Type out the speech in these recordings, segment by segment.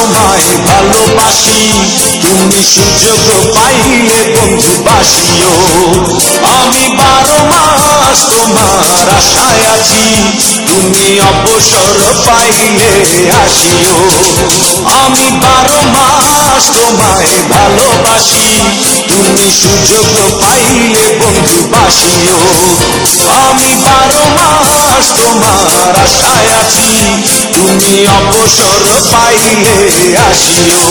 তোমায় ভালোবাসি, তুমি সুযোগ পাইলে বন্ধু বাসিও। আমি 12 মাস তোমার আশায় আছি, তুমি অবসর পাইলে আসিও। আমি 12 মাস তোমায় ভালোবাসি, তুমি সুযোগ পাইলে বন্ধু বাসিও। আমি 12 মাস তোমার আশায় আছি, তুমি অবসর পাইলে আসিও।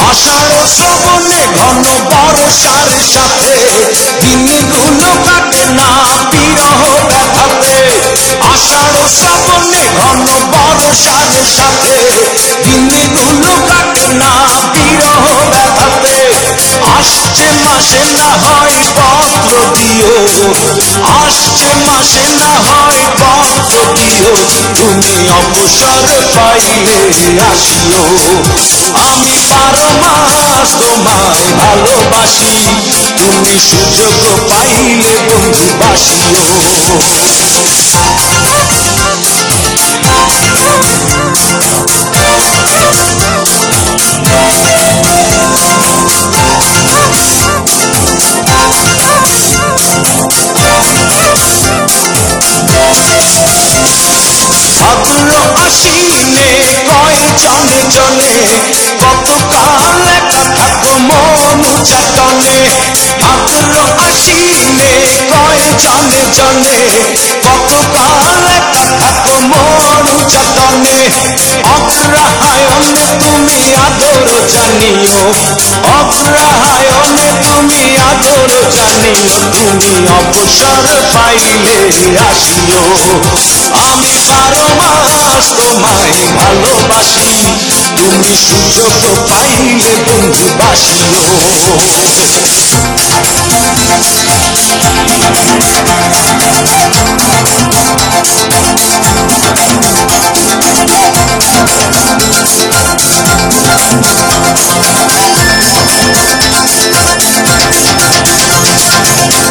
আষাঢ় শ্রাবণে ঘন বর্ষার সাথে দিনগুলো কাটে না বিরহ ব্যথাতে। আষাঢ় শ্রাবণে ঘন বর্ষার সাথে দিনগুলো কাটে না বিরহ ব্যথাতে। আসছে মাসে না হয় পত্র দিও, আসছে মাসে না হয় পত্র দিও, তুমি অবসর পাইলে আসিও। আমি 12 মাস তোমায় ভালোবাসি, তুমি সুযোগ পাইলে বন্ধু বাসিও। ভাদ্র আশ্বিনে কয় জনে জনে, কতকাল একা থাকো মন চাটনে। ভাদ্র আশ্বিনে কয় জনে জনে, কতকাল একা থাকো মন চাটনে। অগ্রহায়ণে তুমি আদর জানিও, অগ্রহায়ণে তুমি আদর জানিও, তুমি অবসর পাইলে আসিও। আমি 12 মাস তোমায় ভালোবাসি, তুমি সুযোগ পাইলে বন্ধু বাসিও।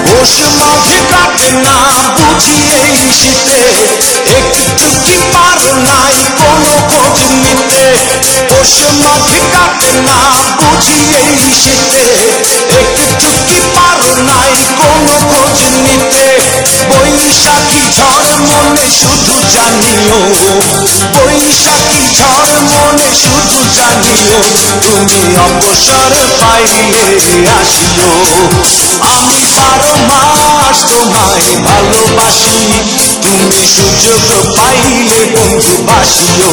পৌষ মাঘে কাটে না বুঝি এই শীতে, একটু কি পারো নাই কোনো খোঁজ নিতে। পৌষ মাঘে কাটে না বুঝি এই শীতে, একটু কি পারো নাই কোনো খোঁজ নিতে। বৈশাখী ঝড় মনে শুধু জানিও, বৈশাখী ঝড় মনে শুধু জানিও, তুমি অবসর পাইলে আসিও। আমি 12 মাস তোমায় ভালোবাসি, তুমি সুযোগ পাইলে বন্ধু বাসিও।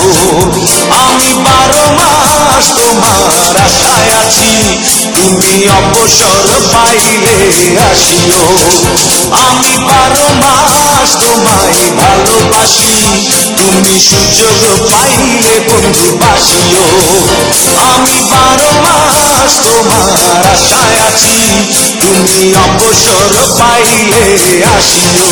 আমি 12 মাস তোমার আশায় আছি, তুমি অবসর পাইলে আসিও। আমি 12 মাস তোমায় ভালোবাসি, তুমি সুযোগ পাইলে বন্ধু বাসিও। আমি 12 মাস তোমার আশায় আছি, তুমি অবসর পাইলে আসিও।